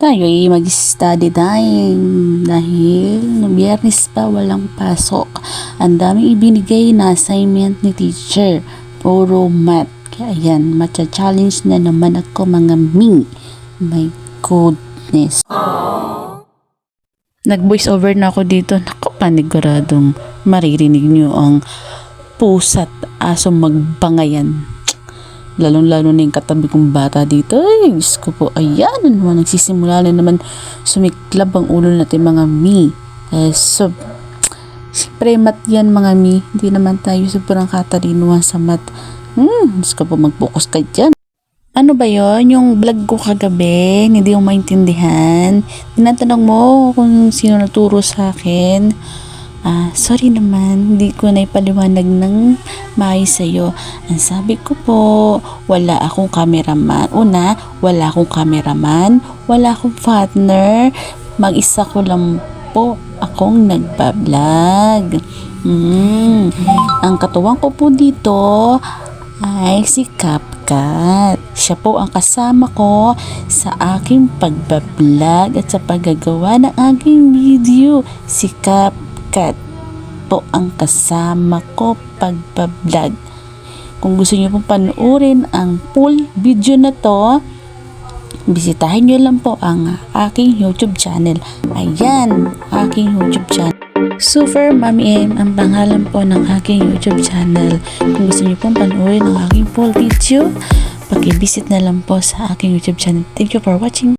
Tayo ay mag-study time dahil no Biyernes pa walang pasok. Ang daming ibinigay na assignment ni teacher. Puro math. Kaya yan, matcha-challenge na naman ako mga ming. My goodness. Nag-voice over na ako dito. Naku, paniguradong maririnig nyo ang pusa't aso magbangayan. Lalong-lalo na yung katabi kong bata dito. Ay, Diyos ko po, ayan na naman, nagsisimula na naman sumiklab ang ulo natin mga mi. So, siyempre mat yan mga mi. Hindi naman tayo sobrang katalinuhan sa mat. Diyos ko po, mag-focus ka dyan. Ano ba yon? Yung vlog ko kagabi, hindi yung maintindihan. Tinatanong mo kung sino nagturo sa akin. Sorry naman, hindi ko na ipaliwanag ng maayos sa'yo. Ang sabi ko po, wala akong cameraman. Una, wala akong cameraman, wala akong partner. Mag-isa ko lang po akong nagbablog. Ang katuwang ko po dito ay si CapCut. Siya po ang kasama ko sa aking pagbablog at sa paggagawa ng aking video. Si CapCut po ang kasama ko pagbablog. Kung gusto niyo pong panoorin ang full video na to, bisitahin niyo lang po ang aking YouTube channel. Ayan, aking YouTube channel. Super Mami M ang pangalan po ng aking YouTube channel. Kung gusto niyo pong panoorin ang aking full video, paki-visit na lang po sa aking YouTube channel. Thank you for watching.